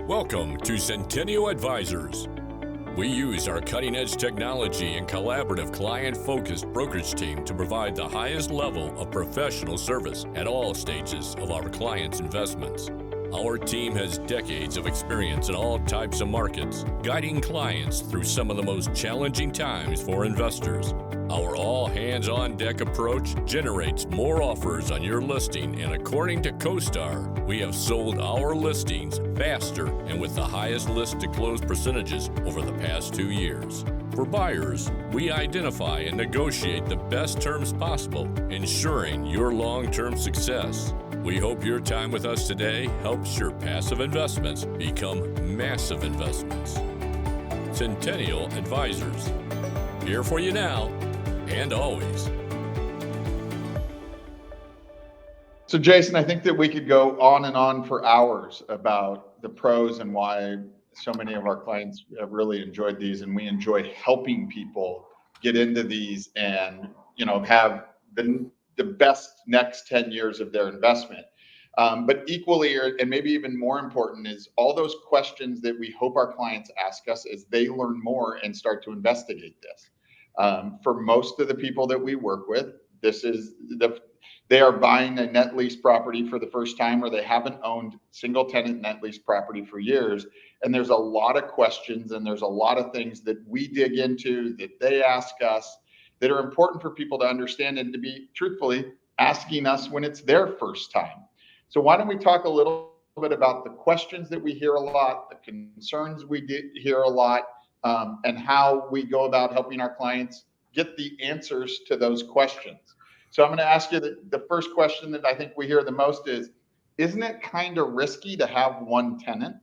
Welcome to Centennial Advisors. We use our cutting-edge technology and collaborative client-focused brokerage team to provide the highest level of professional service at all stages of our clients' investments. Our team has decades of experience in all types of markets, guiding clients through some of the most challenging times for investors. Our all-hands-on-deck approach generates more offers on your listing, and according to CoStar, we have sold our listings faster and with the highest list-to-close percentages over the past 2 years. For buyers, we identify and negotiate the best terms possible, ensuring your long-term success. We hope your time with us today helps your passive investments become massive investments. Centennial Advisors, here for you now and always. So Jason, I think that we could go on and on for hours about the pros and why so many of our clients have really enjoyed these, and we enjoy helping people get into these and, have the best next 10 years of their investment. But equally, and maybe even more important, is all those questions that we hope our clients ask us as they learn more and start to investigate this. For most of the people that we work with, they are buying a net lease property for the first time, or they haven't owned single tenant net lease property for years. And there's a lot of questions and there's a lot of things that we dig into, that they ask us, that are important for people to understand and to be truthfully asking us when it's their first time. So why don't we talk a little bit about the questions that we hear a lot, the concerns we hear a lot, and how we go about helping our clients get the answers to those questions. So I'm going to ask you the first question that I think we hear the most is, isn't it kind of risky to have one tenant?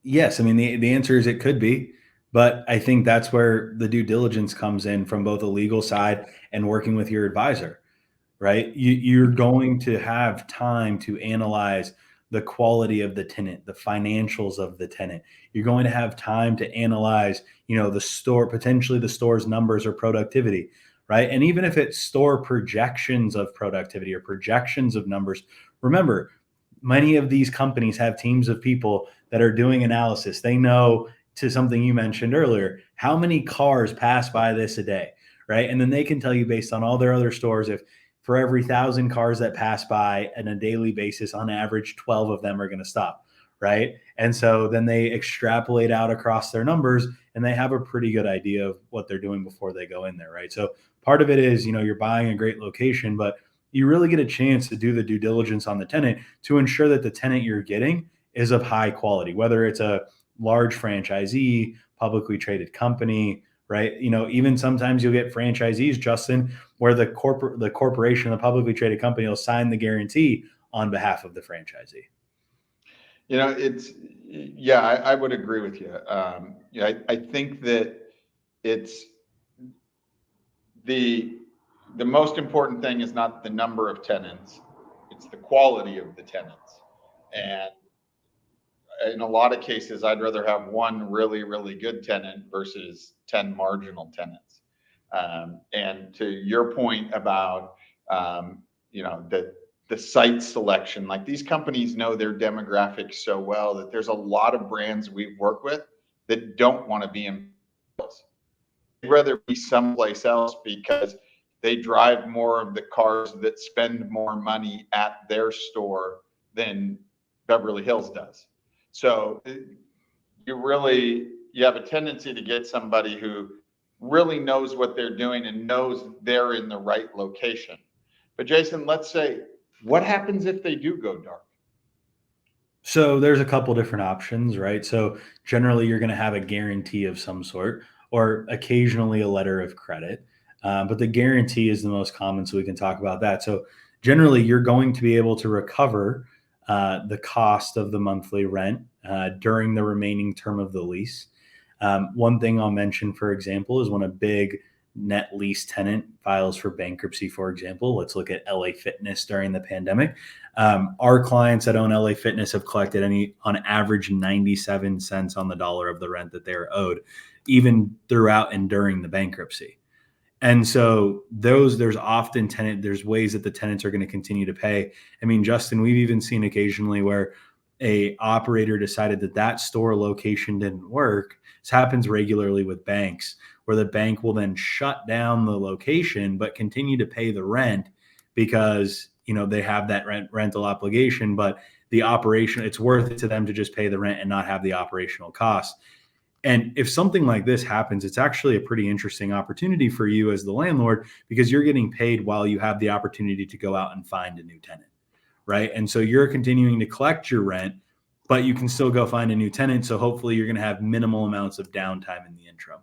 Yes. I mean, the answer is it could be, but I think that's where the due diligence comes in from both the legal side and working with your advisor, right? You're going to have time to analyze the quality of the tenant, the financials of the tenant. You're going to have time to analyze, the store, potentially the store's numbers or productivity, right? And even if it's store projections of productivity or projections of numbers, remember, many of these companies have teams of people that are doing analysis. They know, to something you mentioned earlier, how many cars pass by this a day, right? And then they can tell you based on all their other stores, if for every 1,000 cars that pass by on a daily basis, on average, 12 of them are going to stop, right? And so then they extrapolate out across their numbers and they have a pretty good idea of what they're doing before they go in there, right? So part of it is, you're buying a great location, but you really get a chance to do the due diligence on the tenant to ensure that the tenant you're getting is of high quality, whether it's a large franchisee, publicly traded company, right? Even sometimes you'll get franchisees, Justin, where the corporation, the publicly traded company, will sign the guarantee on behalf of the franchisee. I would agree with you. I think that it's the most important thing is not the number of tenants, it's the quality of the tenants. And in a lot of cases, I'd rather have one really, really good tenant versus 10 marginal tenants. And to your point about, the site selection, like these companies know their demographics so well that there's a lot of brands we've worked with that don't want to be in Hills. They'd rather be someplace else because they drive more of the cars that spend more money at their store than Beverly Hills does. So you have a tendency to get somebody who really knows what they're doing and knows they're in the right location. But Jason, let's say, what happens if they do go dark? So there's a couple different options, right? So generally you're going to have a guarantee of some sort, or occasionally a letter of credit. But the guarantee is the most common, so we can talk about that. So generally you're going to be able to recover the cost of the monthly rent during the remaining term of the lease. One thing I'll mention, for example, is when a big net lease tenant files for bankruptcy, for example. Let's look at LA Fitness during the pandemic. Our clients that own LA Fitness have collected on average 97 cents on the dollar of the rent that they are owed, even throughout and during the bankruptcy. And so there's ways that the tenants are going to continue to pay. I mean, Justin, we've even seen occasionally where a operator decided that store location didn't work, this happens regularly with banks, where the bank will then shut down the location but continue to pay the rent because they have that rental obligation, but the operation, it's worth it to them to just pay the rent and not have the operational costs. And if something like this happens, it's actually a pretty interesting opportunity for you as the landlord, because you're getting paid while you have the opportunity to go out and find a new tenant, right? And so you're continuing to collect your rent, but you can still go find a new tenant. So hopefully you're going to have minimal amounts of downtime in the interim,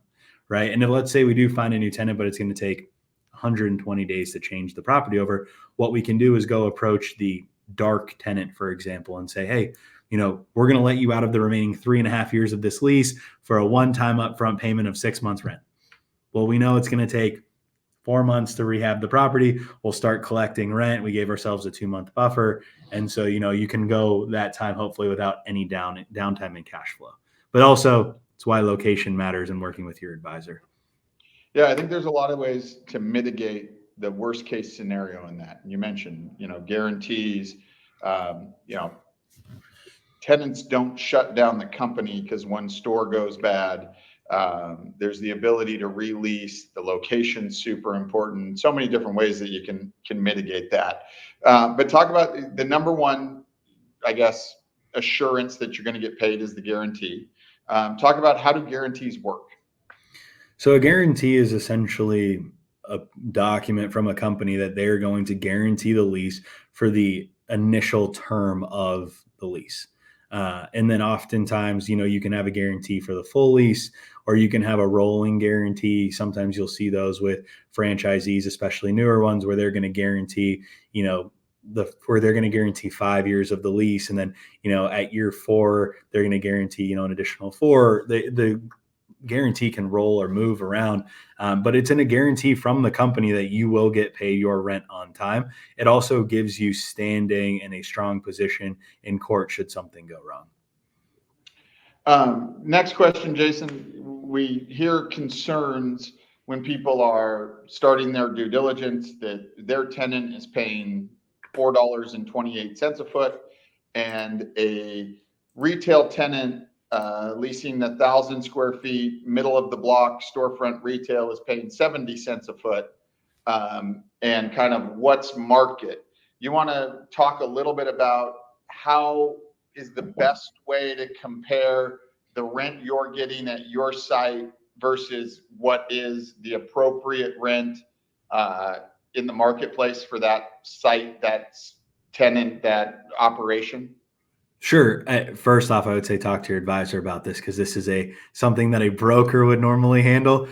right? And if, let's say we do find a new tenant, but it's going to take 120 days to change the property over, what we can do is go approach the dark tenant, for example, and say, hey, we're going to let you out of the remaining 3.5 years of this lease for a one-time upfront payment of 6 months rent. Well, we know it's going to take 4 months to rehab the property. We'll start collecting rent. We gave ourselves a 2-month buffer. And so, you can go that time, hopefully without any downtime in cash flow. But also it's why location matters and working with your advisor. Yeah, I think there's a lot of ways to mitigate the worst case scenario in that. You mentioned, guarantees, tenants don't shut down the company because one store goes bad. There's the ability to release. The location's super important. So many different ways that you can mitigate that. But talk about the number one, I guess, assurance that you're going to get paid is the guarantee. Talk about, how do guarantees work? So a guarantee is essentially a document from a company that they're going to guarantee the lease for the initial term of the lease. And then oftentimes, you can have a guarantee for the full lease, or you can have a rolling guarantee. Sometimes you'll see those with franchisees, especially newer ones, where they're going to guarantee, where they're going to guarantee 5 years of the lease. And then, at year 4, they're going to guarantee, an additional 4. The guarantee can roll or move around, but it's in a guarantee from the company that you will get paid your rent on time. It also gives you standing and a strong position in court should something go wrong. Next question, Jason. We hear concerns when people are starting their due diligence that their tenant is paying $4.28 a foot, and a retail tenant leasing 1,000 square feet, middle of the block, storefront retail is paying 70 cents a foot, and kind of what's market. You want to talk a little bit about how is the best way to compare the rent you're getting at your site versus what is the appropriate rent in the marketplace for that site, that tenant, that operation? Sure. First off, I would say talk to your advisor about this, because this is something that a broker would normally handle.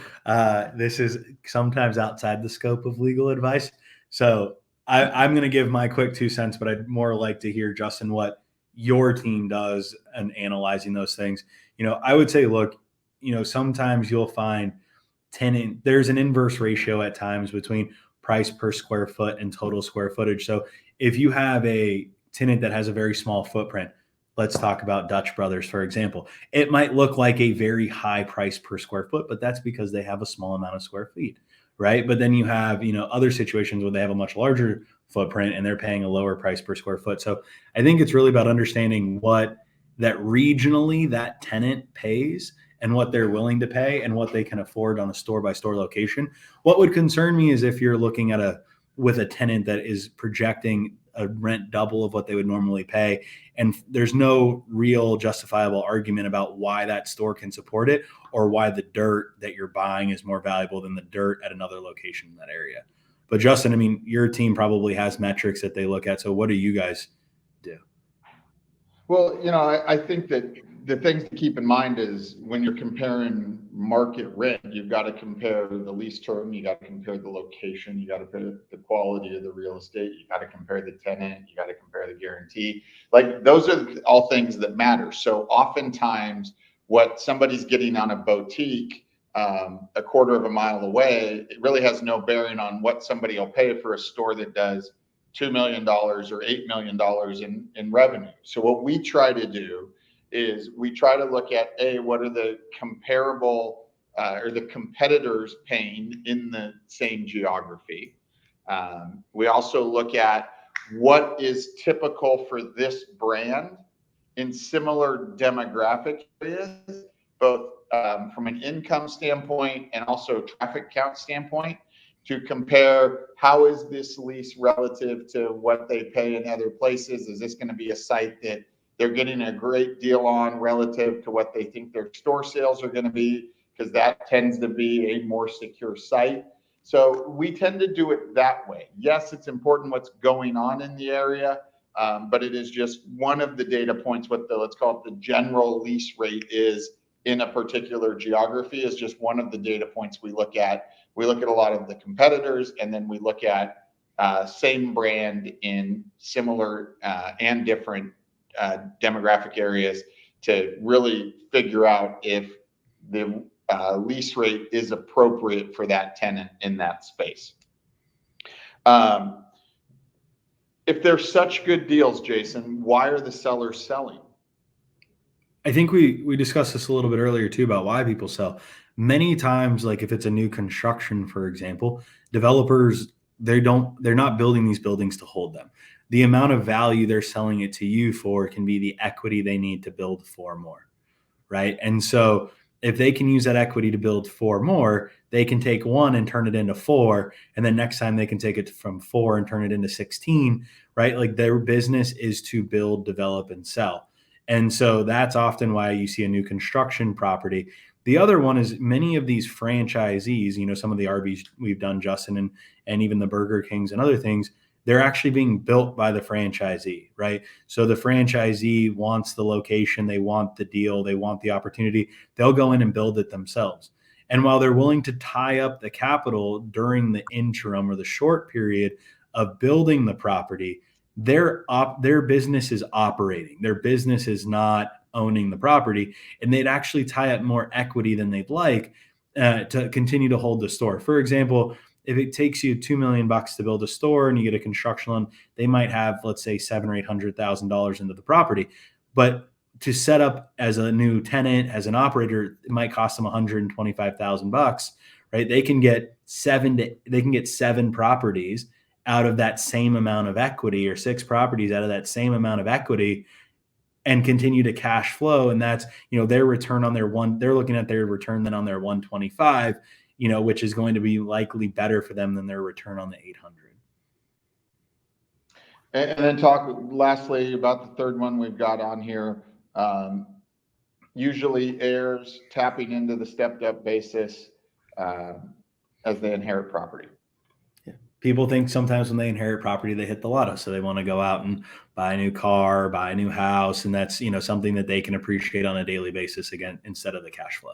This is sometimes outside the scope of legal advice. So I'm going to give my quick 2 cents, but I'd more like to hear, Justin, what your team does in analyzing those things. I would say, look, sometimes you'll find there's an inverse ratio at times between price per square foot and total square footage. So if you have a tenant that has a very small footprint, let's talk about Dutch Brothers, for example. It might look like a very high price per square foot, but that's because they have a small amount of square feet, right? But then you have, other situations where they have a much larger footprint and they're paying a lower price per square foot. So I think it's really about understanding what that regionally that tenant pays and what they're willing to pay and what they can afford on a store by store location. What would concern me is if you're looking at with a tenant that is projecting a rent double of what they would normally pay, and there's no real justifiable argument about why that store can support it, or why the dirt that you're buying is more valuable than the dirt at another location in that area. But Justin, I mean, your team probably has metrics that they look at. So what do you guys do? Well, I think that the things to keep in mind is when you're comparing market rent, you've got to compare the lease term, you got to compare the location, you got to compare the quality of the real estate, you got to compare the tenant, you got to compare the guarantee. Like, those are all things that matter. So oftentimes what somebody's getting on a boutique a quarter of a mile away, it really has no bearing on what somebody will pay for a store that does $2 million or $8 million in revenue. So what we try to do is we try to look at what are the comparable or the competitors paying in the same geography. We also look at what is typical for this brand in similar demographic areas, both from an income standpoint and also traffic count standpoint, to compare how is this lease relative to what they pay in other places. Is this going to be a site that they're getting a great deal on relative to what they think their store sales are going to be, because that tends to be a more secure site. So we tend to do it that way. Yes, it's important what's going on in the area, but it is just one of the data points. What the, let's call it, the general lease rate is in a particular geography is just one of the data points we look at. We look at a lot of the competitors, and then we look at same brand in similar and different demographic areas to really figure out if the lease rate is appropriate for that tenant in that space. If they're such good deals, Jason, why are the sellers selling? I think we discussed this a little bit earlier too about why people sell. Many times, like if it's a new construction, for example, developers, they're not building these buildings to hold them. The amount of value they're selling it to you for can be the equity they need to build 4 more, right? And so if they can use that equity to build 4 more, they can take 1 and turn it into 4, and then next time they can take it from 4 and turn it into 16, right? Like their business is to build, develop, and sell. And so that's often why you see a new construction property. The other one is many of these franchisees, some of the Arby's we've done, Justin, and even the Burger Kings and other things, they're actually being built by the franchisee, right? So the franchisee wants the location, they want the deal, they want the opportunity. They'll go in and build it themselves. And while they're willing to tie up the capital during the interim or the short period of building the property, their business is operating. Their business is not owning the property, and they'd actually tie up more equity than they'd like to continue to hold the store. For example, if it takes you $2 million to build a store and you get a construction loan, they might have, let's say, $700,000 or $800,000 into the property. But to set up as a new tenant, as an operator, it might cost them $125,000, right? They can get 7 properties out of that same amount of equity, or 6 properties out of that same amount of equity, and continue to cash flow. And that's, their return on they're looking at their return then on their 125, which is going to be likely better for them than their return on the 800. And then talk lastly about the third one we've got on here. Usually heirs tapping into the stepped up basis as they inherit property. Yeah. People think sometimes when they inherit property, they hit the lotto. So they want to go out and buy a new car, buy a new house. And that's, something that they can appreciate on a daily basis again, instead of the cash flow.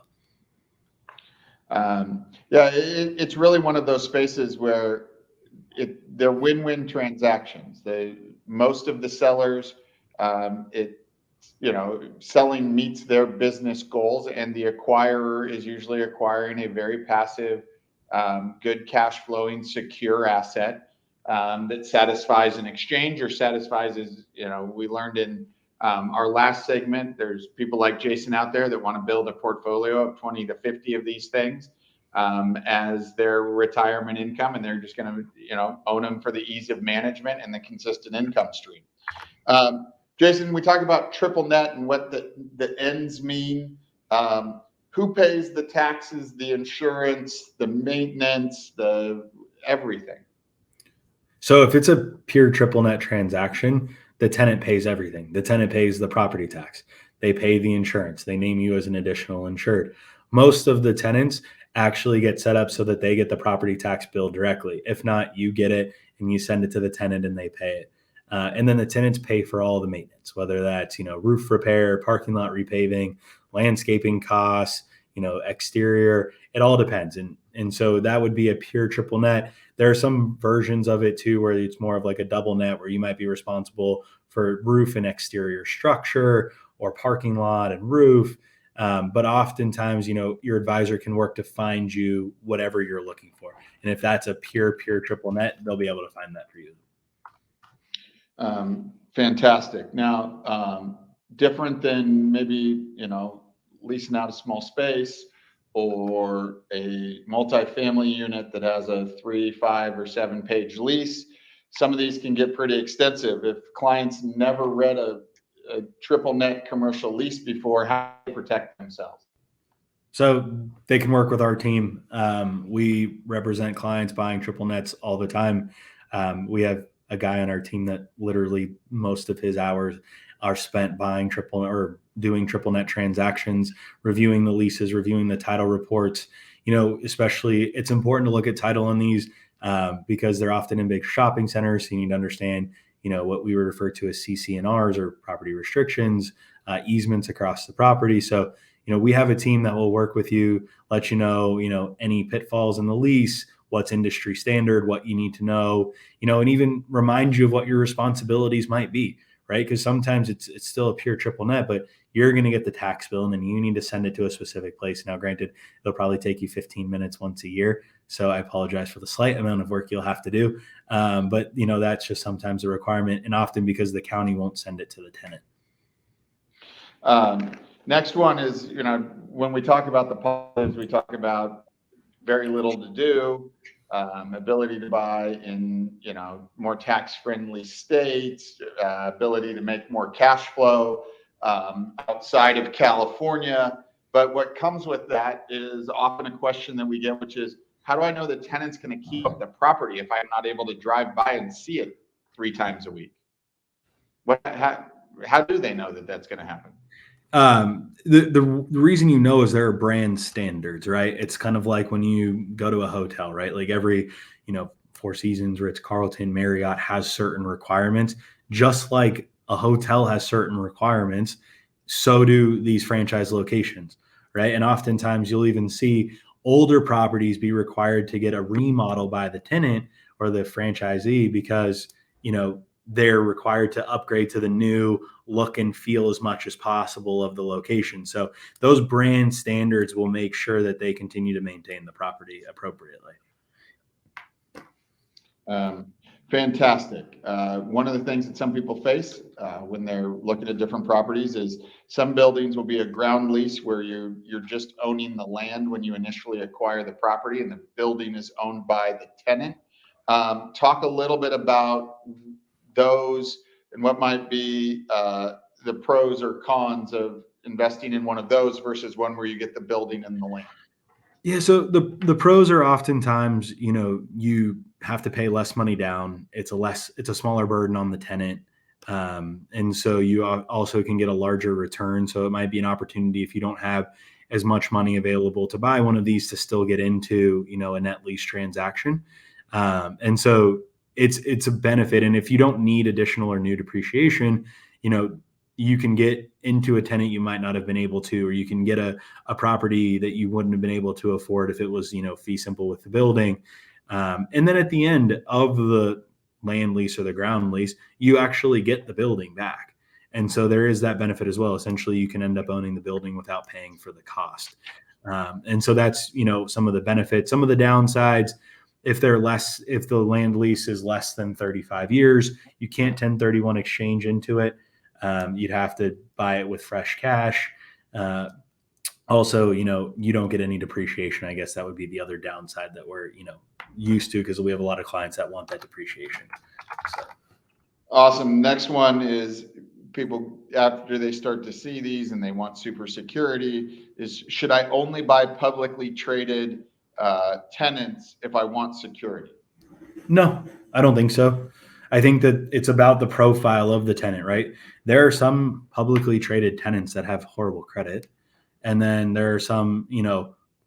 It's really one of those spaces where they're win-win transactions. Most of the sellers, selling meets their business goals, and the acquirer is usually acquiring a very passive, good cash flowing, secure asset that satisfies an exchange or satisfies, as we learned in our last segment, there's people like Jason out there that want to build a portfolio of 20 to 50 of these things as their retirement income, and they're just going to own them for the ease of management and the consistent income stream. Jason, we talk about triple net and what the ends mean. Who pays the taxes, the insurance, the maintenance, the everything? So if it's a pure triple net transaction, the tenant pays everything. The tenant pays the property tax. They pay the insurance. They name you as an additional insured. Most of the tenants actually get set up so that they get the property tax bill directly. If not, you get it and you send it to the tenant and they pay it. And then the tenants pay for all the maintenance, whether that's, roof repair, parking lot repaving, landscaping costs, exterior, it all depends. And so that would be a pure triple net. There are some versions of it too, where it's more of like a double net, where you might be responsible for roof and exterior structure, or parking lot and roof. But oftentimes, your advisor can work to find you whatever you're looking for. And if that's a pure triple net, they'll be able to find that for you. Fantastic. Now, different than maybe, leasing out a small space or a multifamily unit that has a 3, 5, or 7-page lease. Some of these can get pretty extensive. If clients never read a a triple net commercial lease before, how do they protect themselves? So they can work with our team. We represent clients buying triple nets all the time. We have a guy on our team that literally most of his hours are spent buying triple or doing triple net transactions, reviewing the leases, reviewing the title reports. Especially it's important to look at title on these because they're often in big shopping centers. So you need to understand, what we would refer to as CC&Rs or property restrictions, easements across the property. So we have a team that will work with you, let you know, any pitfalls in the lease, what's industry standard, what you need to know, and even remind you of what your responsibilities might be, right? Because sometimes it's still a pure triple net, but you're going to get the tax bill and then you need to send it to a specific place. Now, granted, it'll probably take you 15 minutes once a year. So I apologize for the slight amount of work you'll have to do. But that's just sometimes a requirement, and often because the county won't send it to the tenant. Next one is, when we talk about the positives, we talk about very little to do, ability to buy in, more tax-friendly states, ability to make more cash flow outside of California. But what comes with that is often a question that we get, which is, how do I know the tenant's going to keep up the property if I'm not able to drive by and see it 3 times a week? How do they know that that's going to happen? The reason is there are brand standards, right? It's kind of like when you go to a hotel, right? Like every, Four Seasons, Ritz-Carlton, Marriott has certain requirements. Just like a hotel has certain requirements, so do these franchise locations, right? And oftentimes you'll even see older properties be required to get a remodel by the tenant or the franchisee because, they're required to upgrade to the new look and feel as much as possible of the location. So those brand standards will make sure that they continue to maintain the property appropriately. Fantastic. One of the things that some people face when they're looking at different properties is some buildings will be a ground lease where you're just owning the land when you initially acquire the property and the building is owned by the tenant. Talk a little bit about those and what might be the pros or cons of investing in one of those versus one where you get the building and the land. Yeah, so the pros are oftentimes, you have to pay less money down. It's a smaller burden on the tenant. And so you also can get a larger return. So it might be an opportunity if you don't have as much money available to buy one of these to still get into, a net lease transaction. And so it's a benefit. And if you don't need additional or new depreciation, you can get into a tenant you might not have been able to, or you can get a property that you wouldn't have been able to afford if it was, fee simple with the building. And then at the end of the land lease or the ground lease, you actually get the building back. And so there is that benefit as well. Essentially, you can end up owning the building without paying for the cost. And so that's, some of the benefits. Some of the downsides, if the land lease is less than 35 years, you can't 1031 exchange into it. You'd have to buy it with fresh cash. Also, you don't get any depreciation. I guess that would be the other downside that we're, used to, because we have a lot of clients that want that depreciation. So. Awesome. Next one is people, after they start to see these and they want super security, is should I only buy publicly traded tenants if I want security? No, I don't think so. I think that it's about the profile of the tenant, right? There are some publicly traded tenants that have horrible credit. And then there are some,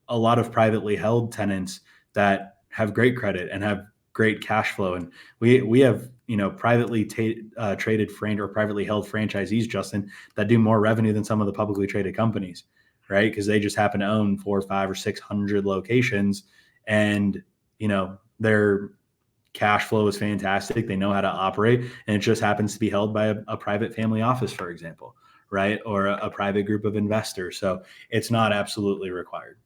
a lot of privately held tenants that have great credit and have great cash flow. And we have, privately traded or privately held franchisees, Justin, that do more revenue than some of the publicly traded companies, right? Because they just happen to own 400, 500, or 600 locations, and, their cash flow is fantastic. They know how to operate, and it just happens to be held by a private family office, for example, right? Or a private group of investors. So it's not absolutely required.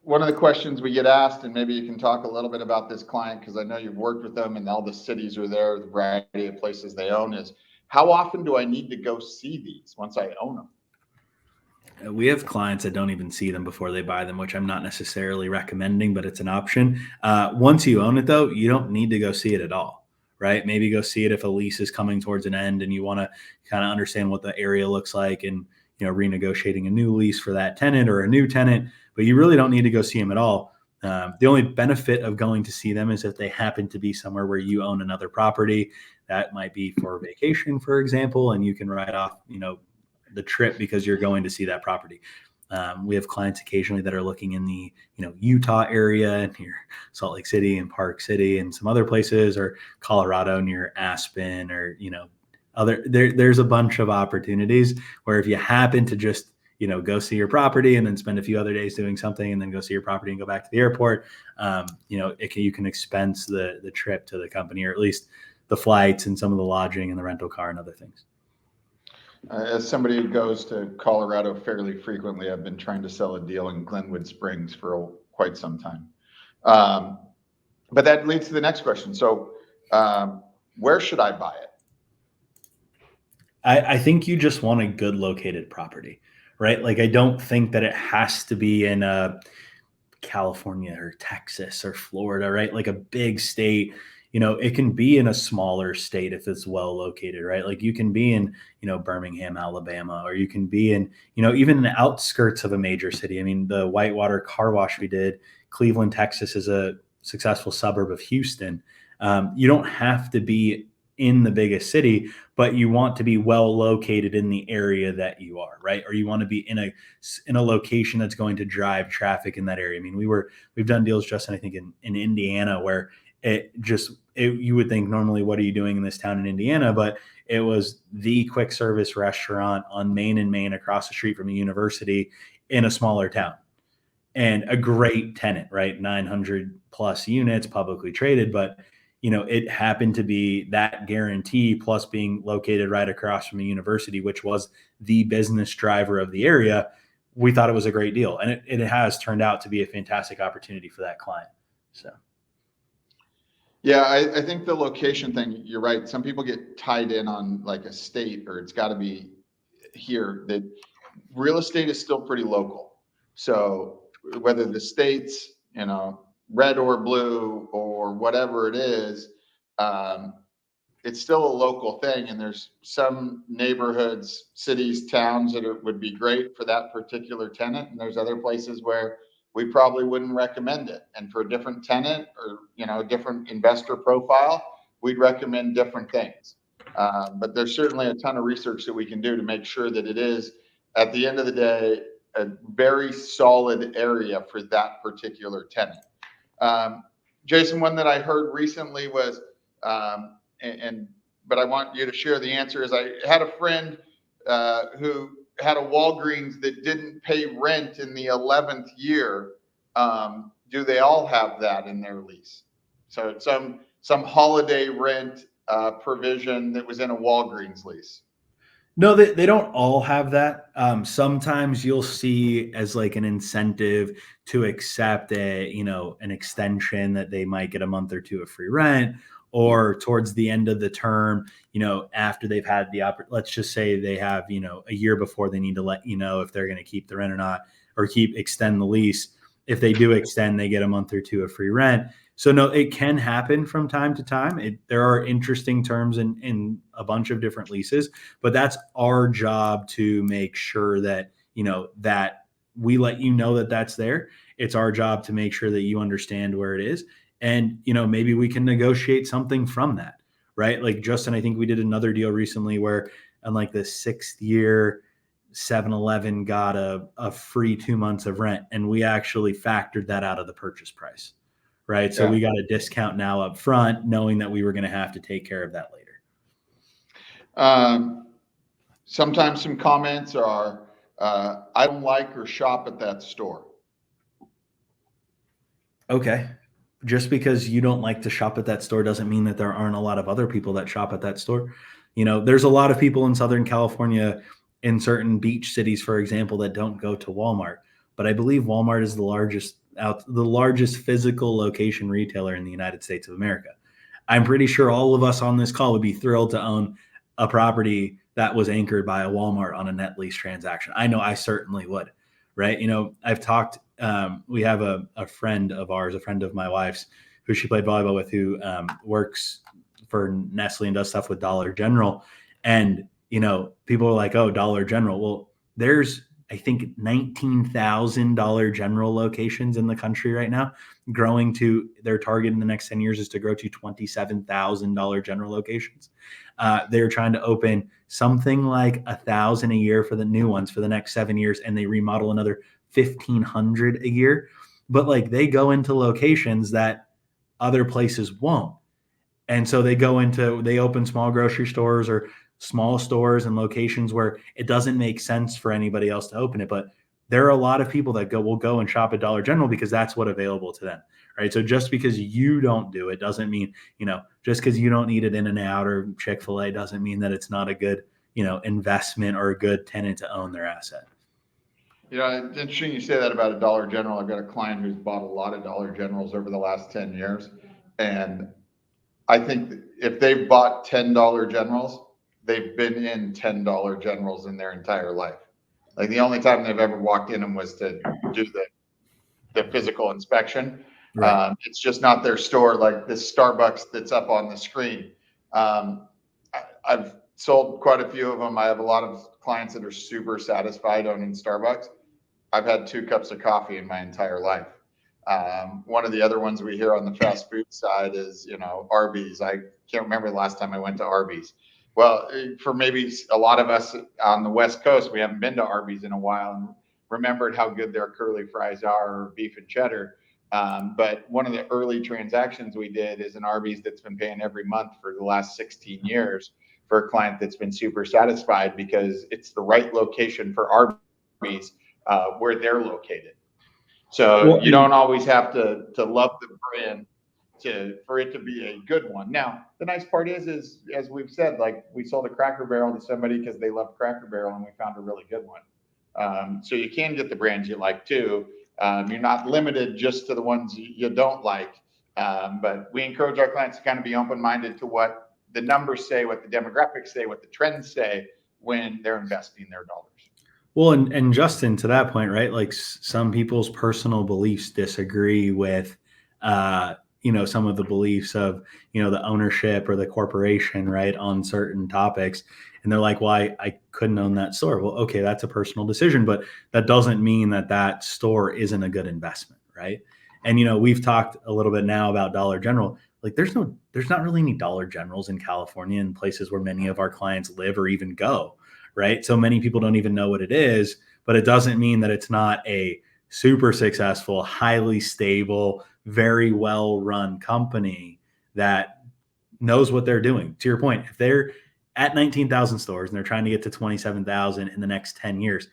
One of the questions we get asked, and maybe you can talk a little bit about this client, because I know you've worked with them and all the cities are there, the variety of places they own, is how often do I need to go see these once I own them? We have clients that don't even see them before they buy them, which I'm not necessarily recommending, but it's an option. Once you own it, though, you don't need to go see it at all, right? Maybe go see it if a lease is coming towards an end and you want to kind of understand what the area looks like and, renegotiating a new lease for that tenant or a new tenant, but you really don't need to go see them at all. The only benefit of going to see them is if they happen to be somewhere where you own another property. That might be for vacation, for example, and you can write off, the trip because you're going to see that property. We have clients occasionally that are looking in the, Utah area near Salt Lake City and Park City and some other places, or Colorado near Aspen, or, there's a bunch of opportunities where if you happen to just, go see your property and then spend a few other days doing something and then go see your property and go back to the airport, you can expense the trip to the company, or at least the flights and some of the lodging and the rental car and other things. As somebody who goes to Colorado fairly frequently, I've been trying to sell a deal in Glenwood Springs for quite some time. But that leads to the next question. So where should I buy it? I think you just want a good located property, right? Like, I don't think that it has to be in California or Texas or Florida, right? Like a big state. It can be in a smaller state if it's well located, right? Like you can be in, Birmingham, Alabama, or you can be in, even in the outskirts of a major city. I mean, the Whitewater car wash we did, Cleveland, Texas, is a successful suburb of Houston. You don't have to be in the biggest city, but you want to be well located in the area that you are, right? Or you want to be in a location that's going to drive traffic in that area. I mean, we've done deals, Justin, I think in Indiana, where you would think normally, what are you doing in this town in Indiana? But it was the quick service restaurant on Main and Main across the street from a university in a smaller town, and a great tenant, right? 900 plus units, publicly traded, but it happened to be that guarantee, plus being located right across from a university, which was the business driver of the area. We thought it was a great deal, and it has turned out to be a fantastic opportunity for that client. So. Yeah, I think the location thing, you're right. Some people get tied in on like a state, or it's got to be here. That real estate is still pretty local. So whether the state's, red or blue or whatever it is, it's still a local thing. And there's some neighborhoods, cities, towns that would be great for that particular tenant. And there's other places where we probably wouldn't recommend it. And for a different tenant or, a different investor profile, we'd recommend different things. But there's certainly a ton of research that we can do to make sure that it is, at the end of the day, a very solid area for that particular tenant. Jason, one that I heard recently was, but I want you to share the answer, is I had a friend who had a Walgreens that didn't pay rent in the 11th year. Do they all have that in their lease? So some holiday rent provision that was in a Walgreens lease. No, they don't all have that. Sometimes you'll see as like an incentive to accept an extension that they might get a month or two of free rent, or towards the end of the term, after they've had let's just say they have, a year before they need to let you know if they're going to keep the rent or not, or extend the lease. If they do extend, they get a month or two of free rent. So no, it can happen from time to time. There are interesting terms in a bunch of different leases, but that's our job to make sure that, that we let you know that that's there. It's our job to make sure that you understand where it is. And, maybe we can negotiate something from that, right? Like Justin, I think we did another deal recently where on like the 6th year, 7-Eleven got a free 2 months of rent, and we actually factored that out of the purchase price. Right. So we got a discount now up front, knowing that we were going to have to take care of that later. Sometimes some comments are, I don't like or shop at that store. Okay. Just because you don't like to shop at that store doesn't mean that there aren't a lot of other people that shop at that store. There's a lot of people in Southern California, in certain beach cities, for example, that don't go to Walmart. But I believe Walmart is the largest physical location retailer in the United States of America. I'm pretty sure all of us on this call would be thrilled to own a property that was anchored by a Walmart on a net lease transaction. I know I certainly would, right? I've talked, we have a friend of ours, a friend of my wife's, who she played volleyball with, who works for Nestle and does stuff with Dollar General. And, people are like, oh, Dollar General. Well, there's, I think, 19,000 Dollar General locations in the country right now, growing to their target in the next 10 years is to grow to 27,000 Dollar General locations. They're trying to open something like 1,000 a year for the new ones for the next 7 years, and they remodel another 1,500 a year. But like they go into locations that other places won't. And so they open small grocery stores or small stores and locations where it doesn't make sense for anybody else to open it. But there are a lot of people that will go and shop at Dollar General because that's what's available to them. Right. So just because you don't do it doesn't mean, just because you don't need it In-N-Out or Chick-fil-A doesn't mean that it's not a good, investment or a good tenant to own their asset. It's interesting you say that about a Dollar General. I've got a client who's bought a lot of Dollar Generals over the last 10 years. And I think if they've bought $10 Generals, they've been in $10 Generals in their entire life. Like the only time they've ever walked in them was to do the physical inspection. Right. It's just not their store, like this Starbucks that's up on the screen. I've sold quite a few of them. I have a lot of clients that are super satisfied owning Starbucks. I've had 2 cups of coffee in my entire life. One of the other ones we hear on the fast food side is, Arby's. I can't remember the last time I went to Arby's. Well, for maybe a lot of us on the West Coast, we haven't been to Arby's in a while and remembered how good their curly fries are, or beef and cheddar. But one of the early transactions we did is an Arby's that's been paying every month for the last 16 years for a client that's been super satisfied because it's the right location for Arby's where they're located. So you don't always have to love the brand for it to be a good one. Now, the nice part is as we've said, like we sold a Cracker Barrel to somebody because they loved Cracker Barrel and we found a really good one. So you can get the brands you like too. You're not limited just to the ones you don't like. But we encourage our clients to kind of be open-minded to what the numbers say, what the demographics say, what the trends say when they're investing their dollars. Well, and Justin, to that point, right? Like some people's personal beliefs disagree with, some of the beliefs of, the ownership or the corporation, right, on certain topics. And they're like, well, I couldn't own that store. Well, okay, that's a personal decision, but that doesn't mean that store isn't a good investment, right? And, we've talked a little bit now about Dollar General. Like there's not really any Dollar Generals in California and places where many of our clients live or even go. Right. So many people don't even know what it is, but it doesn't mean that it's not a super successful, highly stable, very well run company that knows what they're doing. To your point, if they're at 19,000 stores and they're trying to get to 27,000 in the next 10 years,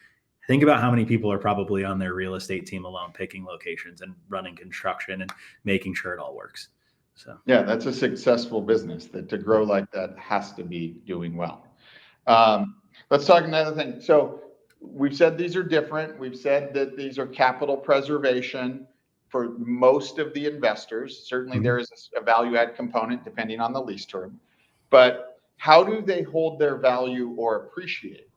think about how many people are probably on their real estate team alone, picking locations and running construction and making sure it all works. So, yeah, that's a successful business that to grow like that has to be doing well. Let's talk another thing. So we've said these are different. We've said that these are capital preservation for most of the investors. Certainly there is a value add component depending on the lease term. But how do they hold their value or appreciate?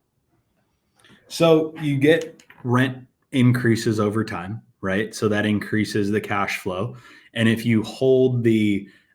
So you get rent increases over time, right? So that increases the cash flow. And if you hold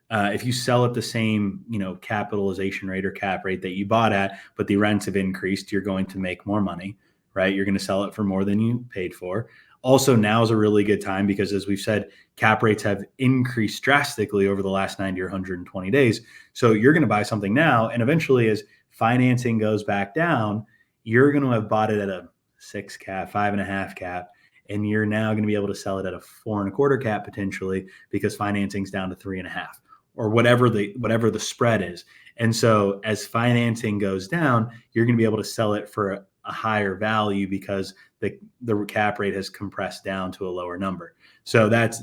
if you sell at the same, capitalization rate or cap rate that you bought at, but the rents have increased, you're going to make more money, right? You're going to sell it for more than you paid for. Also, now is a really good time because, as we've said, cap rates have increased drastically over the last 90 or 120 days. So you're going to buy something now, and eventually as financing goes back down, you're going to have bought it at a 6 cap, 5.5 cap, and you're now going to be able to sell it at a 4.25 cap potentially because financing's down to 3.5. or whatever the spread is. And so as financing goes down, you're going to be able to sell it for a higher value because the cap rate has compressed down to a lower number. So that's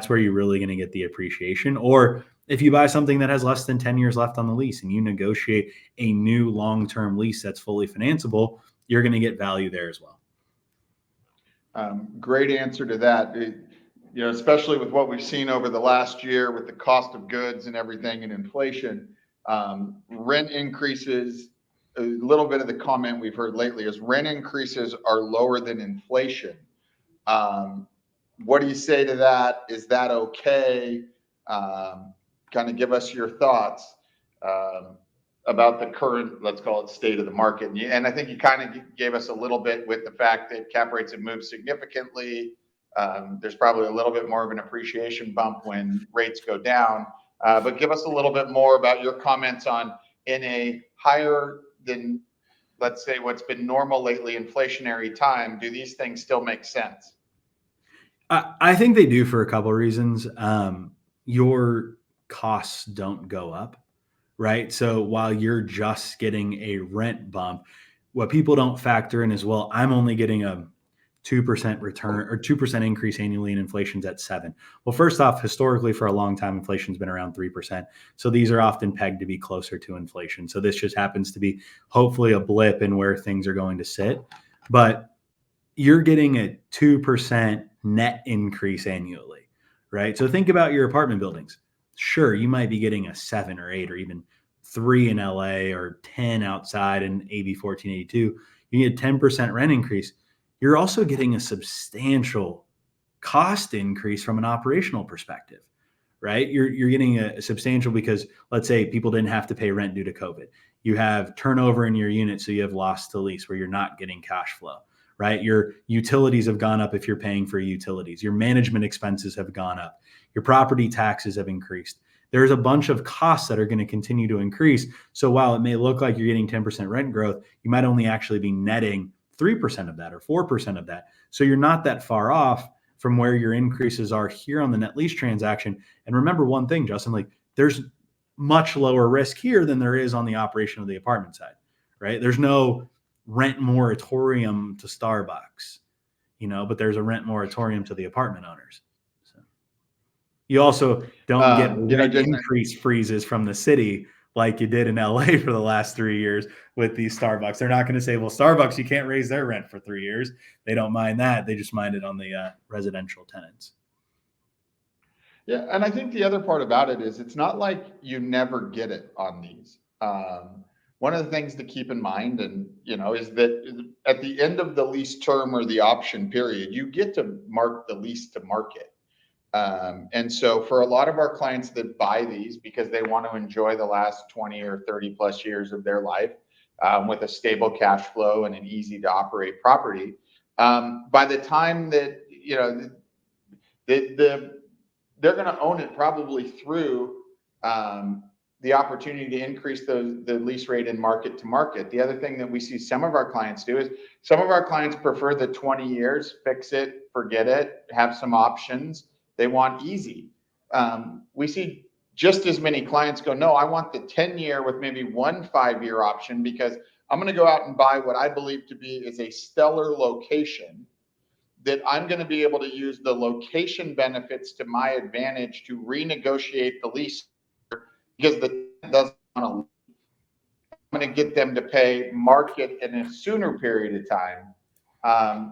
where you're really going to get the appreciation. Or if you buy something that has less than 10 years left on the lease and you negotiate a new long-term lease that's fully financeable, you're going to get value there as well. Great answer to that. Especially with what we've seen over the last year with the cost of goods and everything and inflation, rent increases, a little bit of the comment we've heard lately is rent increases are lower than inflation. What do you say to that? Is that okay? Kind of give us your thoughts. about the current, let's call it, state of the market. And I think you kind of gave us a little bit with the fact that cap rates have moved significantly. There's probably a little bit more of an appreciation bump when rates go down. But give us a little bit more about your comments on, in a higher than, let's say, what's been normal lately, inflationary time, do these things still make sense? I think they do for a couple of reasons. Your costs don't go up, right? So while you're just getting a rent bump, what people don't factor in as well, I'm only getting a 2% return or 2% increase annually, and inflation's at 7. Well, first off, historically for a long time, inflation's been around 3%. So these are often pegged to be closer to inflation. So this just happens to be hopefully a blip in where things are going to sit. But you're getting a 2% net increase annually, right? So think about your apartment buildings. Sure, you might be getting a 7 or 8 or even 3 in LA or 10 outside in AB 1482. You get a 10% rent increase. You're also getting a substantial cost increase from an operational perspective, right? You're getting a substantial, because let's say people didn't have to pay rent due to COVID. You have turnover in your unit, so you have loss to lease where you're not getting cash flow, right? Your utilities have gone up if you're paying for utilities. Your management expenses have gone up. Your property taxes have increased. There's a bunch of costs that are going to continue to increase. So while it may look like you're getting 10% rent growth, you might only actually be netting 3% of that or 4% of that. So you're not that far off from where your increases are here on the net lease transaction. And remember one thing, Justin, like there's much lower risk here than there is on the operation of the apartment side, right? There's no rent moratorium to Starbucks, but there's a rent moratorium to the apartment owners. So you also don't get rent increase freezes from the city like you did in LA for the last 3 years with these Starbucks. They're not going to say, well, Starbucks, you can't raise their rent for 3 years. They don't mind that. They just mind it on the residential tenants. Yeah. And I think the other part about it is it's not like you never get it on these. One of the things to keep in mind, and is that at the end of the lease term or the option period, you get to mark the lease to market. And so for a lot of our clients that buy these because they want to enjoy the last 20 or 30 plus years of their life with a stable cash flow and an easy to operate property, by the time that they're going to own it probably through the opportunity to increase the lease rate in market to market. The other thing that we see some of our clients do is some of our clients prefer the 20 years, fix it, forget it, have some options. They want easy. We see just as many clients go, no, I want the 10-year with maybe 1 5-year option because I'm going to go out and buy what I believe to be is a stellar location that I'm going to be able to use the location benefits to my advantage to renegotiate the lease because the doesn't want to. I'm going to get them to pay market in a sooner period of time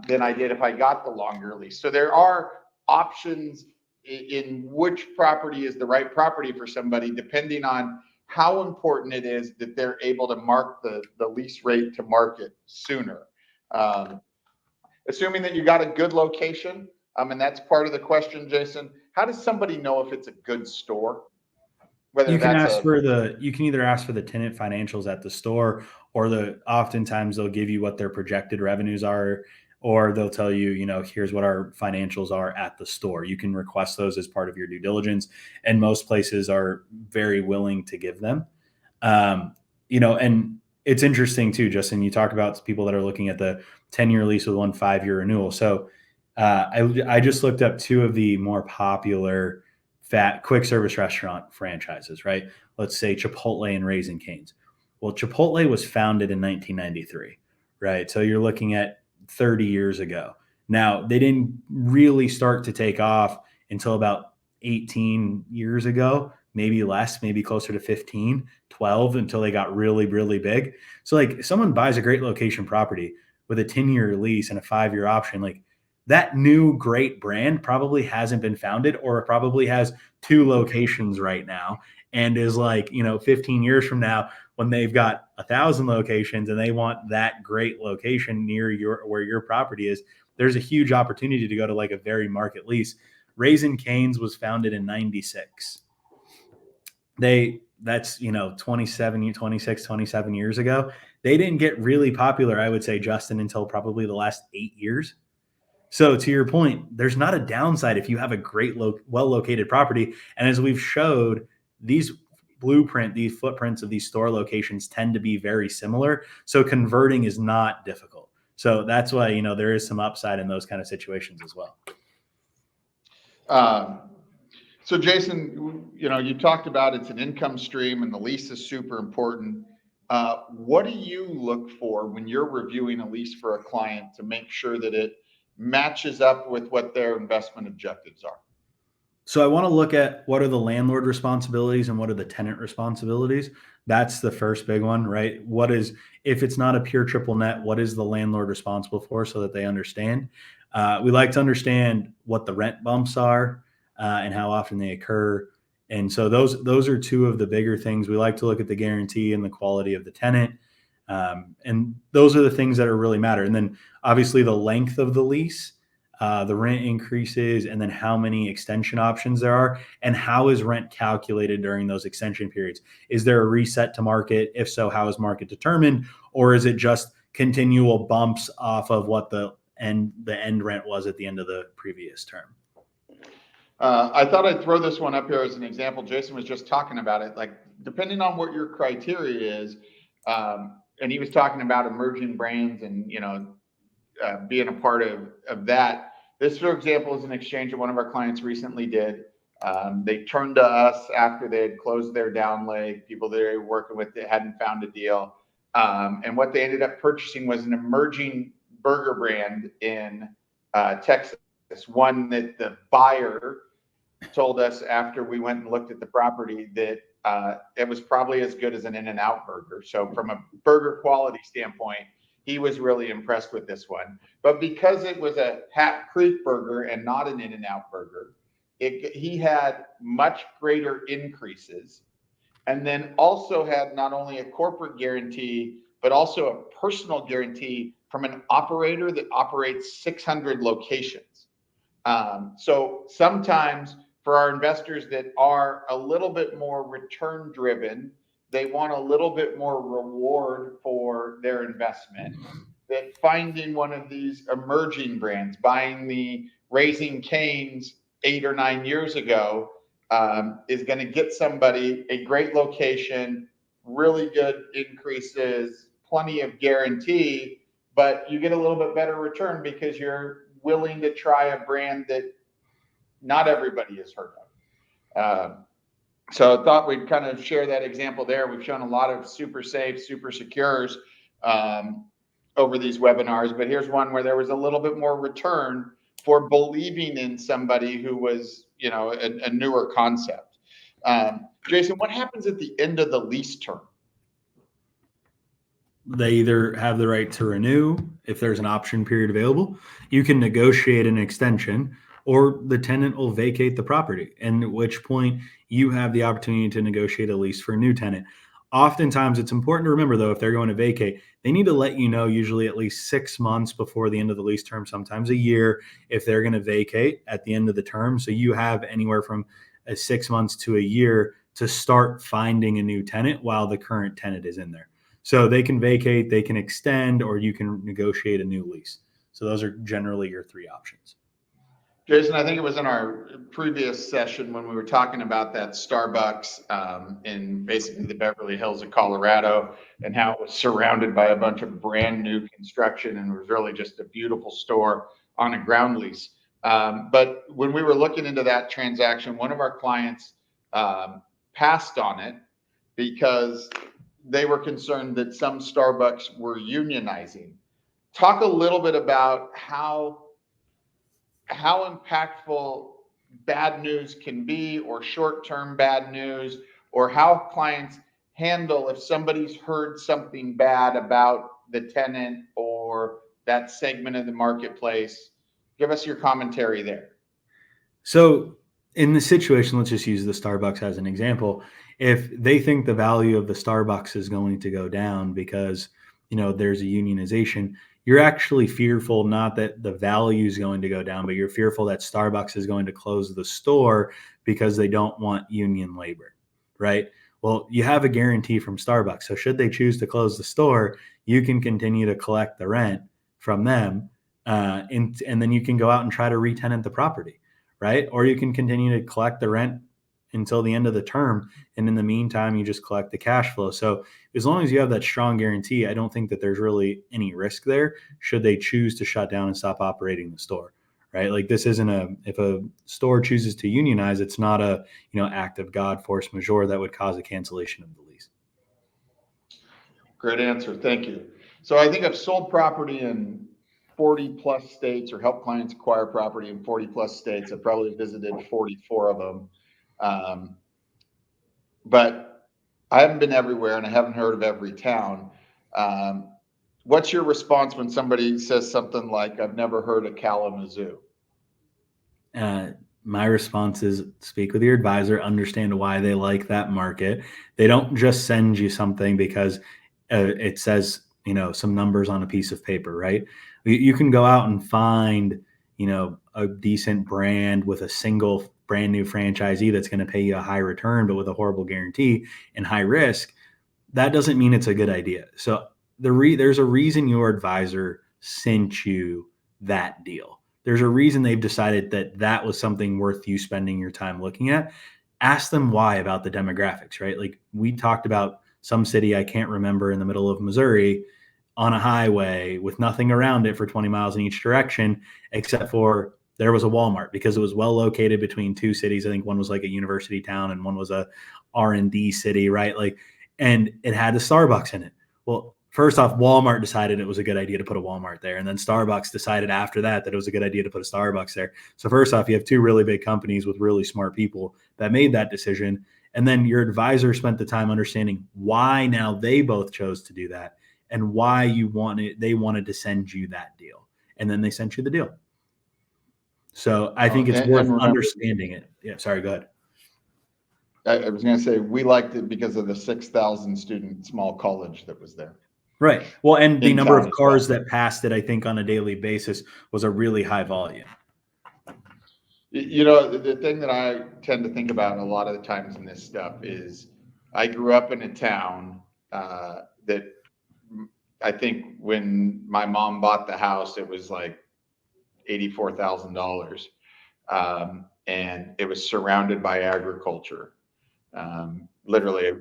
than I did if I got the longer lease. So there are options in which property is the right property for somebody, depending on how important it is that they're able to mark the lease rate to market sooner. Assuming that you got a good location, and that's part of the question, Jason, how does somebody know if it's a good store? Whether you can either ask for the tenant financials at the store, or oftentimes they'll give you what their projected revenues are, or they'll tell you, here's what our financials are at the store. You can request those as part of your due diligence, and most places are very willing to give them. And it's interesting too, Justin, you talk about people that are looking at the 10-year lease with 1 5-year renewal. So I just looked up 2 of the more popular quick service restaurant franchises, right? Let's say Chipotle and Raising Cane's. Well, Chipotle was founded in 1993, right? So you're looking at 30 years ago. Now, they didn't really start to take off until about 18 years ago, maybe less, maybe closer to 15, 12, until they got really, really big. So like someone buys a great location property with a 10-year lease and a 5-year option, like that new great brand probably hasn't been founded, or it probably has 2 locations right now and is like, 15 years from now when they've got 1,000 locations and they want that great location near where your property is, there's a huge opportunity to go to like a very market lease. Raising Cane's was founded in 96. They that's, 27 years ago. They didn't get really popular, I would say, Justin, until probably the last 8 years. So to your point, there's not a downside if you have a great, well-located property. And as we've showed, these footprints of these store locations tend to be very similar. So converting is not difficult. So that's why, there is some upside in those kind of situations as well. So Jason, you talked about it's an income stream and the lease is super important. What do you look for when you're reviewing a lease for a client to make sure that it matches up with what their investment objectives are? So I want to look at what are the landlord responsibilities and what are the tenant responsibilities. That's the first big one, right? If it's not a pure triple net, what is the landlord responsible for so that they understand? We like to understand what the rent bumps are and how often they occur. And so those are two of the bigger things. We like to look at the guarantee and the quality of the tenant. And those are the things that are really matter. And then obviously the length of the lease, the rent increases, and then how many extension options there are, and how is rent calculated during those extension periods. Is there a reset to market? If so, how is market determined? Or is it just continual bumps off of what the end rent was at the end of the previous term? I thought I'd throw this one up here as an example. Jason was just talking about it. Like, depending on what your criteria is, and he was talking about emerging brands and, being a part of that. This, for example, is an exchange that one of our clients recently did. They turned to us after they had closed their down leg, people they were working with that hadn't found a deal. And what they ended up purchasing was an emerging burger brand in Texas, one that the buyer told us after we went and looked at the property that it was probably as good as an In-N-Out burger. So from a burger quality standpoint, he was really impressed with this one. But because it was a Hat Creek burger and not an In-N-Out burger, he had much greater increases, and then also had not only a corporate guarantee, but also a personal guarantee from an operator that operates 600 locations. So sometimes for our investors that are a little bit more return driven, they want a little bit more reward for their investment, that finding one of these emerging brands, buying the Raising Cane's 8 or 9 years ago, is going to get somebody a great location, really good increases, plenty of guarantee, but you get a little bit better return because you're willing to try a brand that not everybody has heard of. So I thought we'd kind of share that example there. We've shown a lot of super safe, super secures over these webinars, but here's one where there was a little bit more return for believing in somebody who was, a newer concept. Jason, what happens at the end of the lease term? They either have the right to renew if there's an option period available. You can negotiate an extension, or the tenant will vacate the property, and at which point you have the opportunity to negotiate a lease for a new tenant. Oftentimes, it's important to remember, though, if they're going to vacate, they need to let you know usually at least 6 months before the end of the lease term, sometimes a year, if they're going to vacate at the end of the term. So you have anywhere from 6 months to a year to start finding a new tenant while the current tenant is in there. So they can vacate, they can extend, or you can negotiate a new lease. So those are generally your three options. Jason, I think it was in our previous session when we were talking about that Starbucks in basically the Beverly Hills of Colorado, and how it was surrounded by a bunch of brand new construction and was really just a beautiful store on a ground lease. But when we were looking into that transaction, one of our clients passed on it because they were concerned that some Starbucks were unionizing. Talk a little bit about how impactful bad news can be, or short-term bad news, or how clients handle if somebody's heard something bad about the tenant or that segment of the marketplace. Give us your commentary there. So in the situation, let's just use the Starbucks as an example. If they think the value of the Starbucks is going to go down because, there's a unionization, you're actually fearful not that the value is going to go down, but you're fearful that Starbucks is going to close the store because they don't want union labor, right? Well, you have a guarantee from Starbucks. So should they choose to close the store, you can continue to collect the rent from them. And then you can go out and try to re-tenant the property, right? Or you can continue to collect the rent until the end of the term. And in the meantime, you just collect the cash flow. So as long as you have that strong guarantee, I don't think that there's really any risk there should they choose to shut down and stop operating the store, right? Like this isn't if a store chooses to unionize, it's not a, act of God, force majeure that would cause a cancellation of the lease. Great answer. Thank you. So I think I've sold property in 40 plus states, or helped clients acquire property in 40 plus states. I've probably visited 44 of them. But I haven't been everywhere, and I haven't heard of every town. What's your response when somebody says something like, I've never heard of Kalamazoo? My response is speak with your advisor, understand why they like that market. They don't just send you something because it says, some numbers on a piece of paper, right? You can go out and find, a decent brand with a single brand new franchisee that's going to pay you a high return, but with a horrible guarantee and high risk. That doesn't mean it's a good idea. So there's a reason your advisor sent you that deal. There's a reason they've decided that was something worth you spending your time looking at. Ask them why about the demographics, right? Like we talked about some city, I can't remember, in the middle of Missouri on a highway with nothing around it for 20 miles in each direction, except for there was a Walmart because it was well located between two cities. I think one was like a university town and one was a R&D city, right? Like, and it had a Starbucks in it. Well, first off, Walmart decided it was a good idea to put a Walmart there. And then Starbucks decided after that it was a good idea to put a Starbucks there. So first off, you have two really big companies with really smart people that made that decision. And then your advisor spent the time understanding why now they both chose to do that and why they wanted to send you that deal. And then they sent you the deal. So I think it's worth understanding it. Yeah. Sorry, go ahead. I was going to say, we liked it because of the 6,000 student small college that was there. Right. Well, and the number of cars that passed it, I think on a daily basis was a really high volume. The thing that I tend to think about a lot of the times in this stuff is I grew up in a town that I think when my mom bought the house, it was like $84,000. And it was surrounded by agriculture. Literally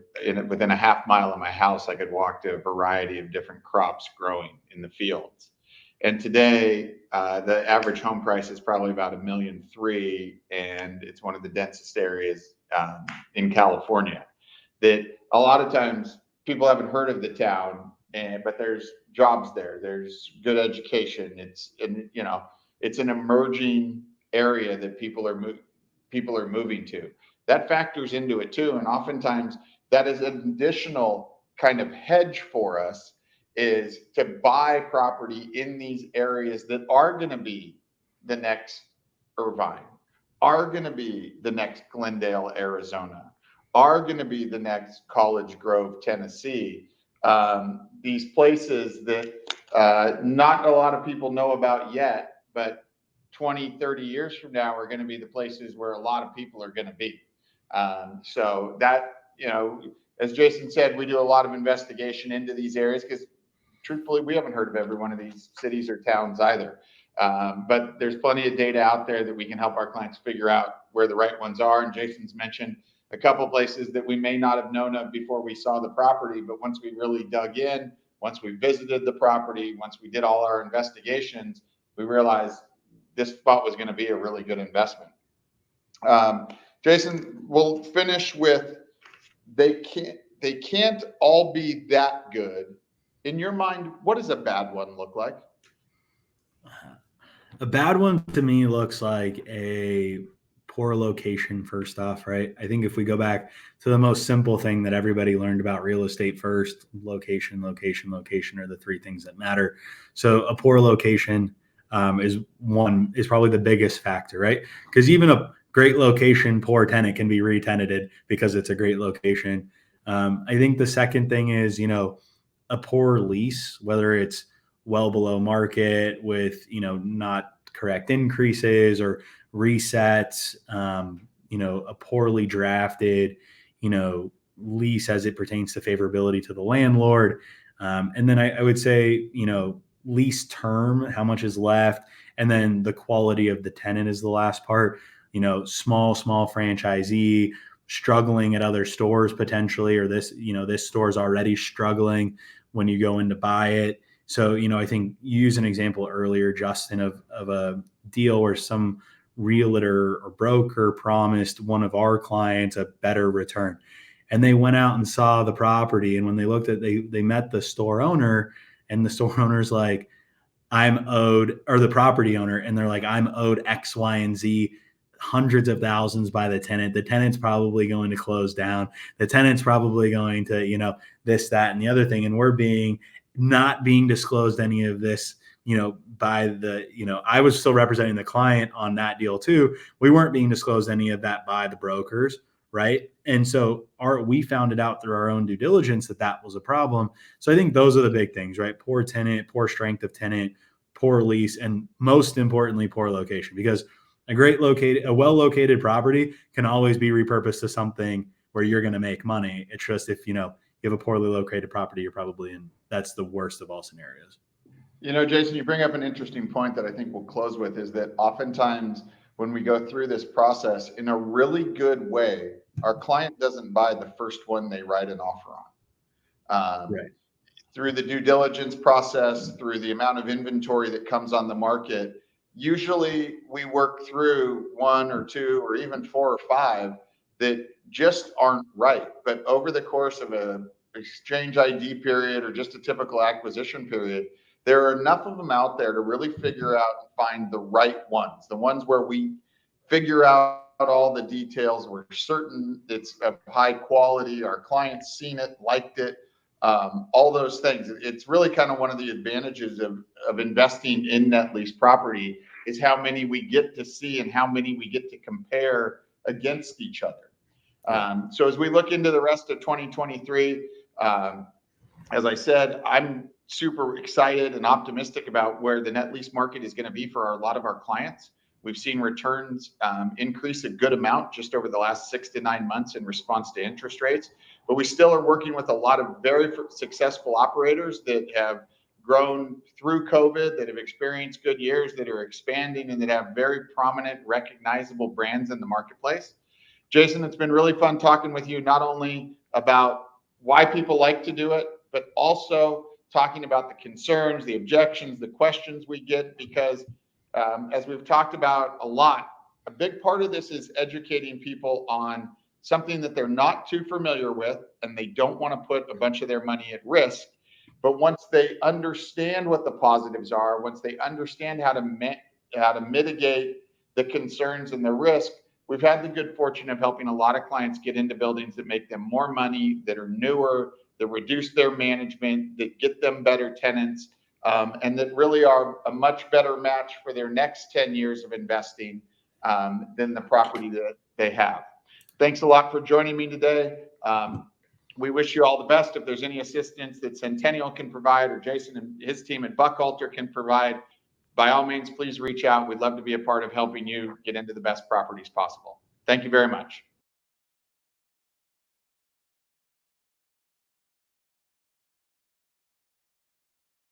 within a half mile of my house, I could walk to a variety of different crops growing in the fields. And today, the average home price is probably about $1.3 million, and it's one of the densest areas in California. That a lot of times people haven't heard of the town, but there's jobs there. There's good education. It's an emerging area that people are moving to. That factors into it too, and oftentimes that is an additional kind of hedge for us, is to buy property in these areas that are going to be the next Irvine, are going to be the next Glendale, Arizona, are going to be the next College Grove, Tennessee. These places that not a lot of people know about yet, but 20, 30 years from now are going to be the places where a lot of people are going to be. So that, as Jason said, we do a lot of investigation into these areas because truthfully, we haven't heard of every one of these cities or towns either. But there's plenty of data out there that we can help our clients figure out where the right ones are. And Jason's mentioned a couple places that we may not have known of before we saw the property, but once we really dug in, once we visited the property, once we did all our investigations, we realized this spot was going to be a really good investment. Jason, we'll finish with they can't all be that good. In your mind, what does a bad one look like? A bad one to me looks like a poor location, first off, right? I think if we go back to the most simple thing that everybody learned about real estate first, location are the three things that matter. So a poor location is probably the biggest factor, right? Because even a great location, poor tenant can be re-tenanted because it's a great location. I think the second thing is, a poor lease, whether it's well below market with, not correct increases or resets, a poorly drafted, lease as it pertains to favorability to the landlord. And then I would say, lease term, how much is left, and then the quality of the tenant is the last part. Small franchisee struggling at other stores potentially, or this store is already struggling when you go in to buy it. So, I think you used an example earlier, Justin, of a deal where some realtor or broker promised one of our clients a better return. And they went out and saw the property. And when they looked at they met the store owner, and the store owner's like, I'm owed, or the property owner, and they're like, I'm owed X, Y, and Z, hundreds of thousands by the tenant. The tenant's probably going to close down. The tenant's probably going to, this, that, and the other thing. And we're not being disclosed any of this, by the, I was still representing the client on that deal too. We weren't being disclosed any of that by the brokers. Right. And so we found it out through our own due diligence that was a problem. So I think those are the big things, right? Poor tenant, poor strength of tenant, poor lease, and most importantly, poor location, because a well-located property can always be repurposed to something where you're going to make money. It's just, if you have a poorly located property, you're probably that's the worst of all scenarios. Jason, you bring up an interesting point that I think we'll close with, is that oftentimes when we go through this process in a really good way, our client doesn't buy the first one they write an offer on. Right. Through the due diligence process, through the amount of inventory that comes on the market, usually we work through one or two or even 4 or 5 that just aren't right. But over the course of an exchange ID period or just a typical acquisition period, there are enough of them out there to really figure out and find the right ones, the ones where we figure out all the details. We're certain it's of high quality. Our client's seen it, liked it, all those things. It's really kind of one of the advantages of investing in net lease property, is how many we get to see and how many we get to compare against each other. So as we look into the rest of 2023, as I said, I'm super excited and optimistic about where the net lease market is going to be for a lot of our clients. We've seen returns increase a good amount just over the last 6 to 9 months in response to interest rates. But we still are working with a lot of very successful operators that have grown through COVID, that have experienced good years, that are expanding, and that have very prominent, recognizable brands in the marketplace. Jason, it's been really fun talking with you, not only about why people like to do it, but also talking about the concerns, the objections, the questions we get, because as we've talked about a lot, a big part of this is educating people on something that they're not too familiar with, and they don't want to put a bunch of their money at risk. But once they understand what the positives are, once they understand how to mitigate the concerns and the risk, we've had the good fortune of helping a lot of clients get into buildings that make them more money, that are newer, that reduce their management, that get them better tenants, and that really are a much better match for their next 10 years of investing than the property that they have. Thanks a lot for joining me today. We wish you all the best. If there's any assistance that Centennial can provide, or Jason and his team at Buchalter can provide, by all means, please reach out. We'd love to be a part of helping you get into the best properties possible. Thank you very much.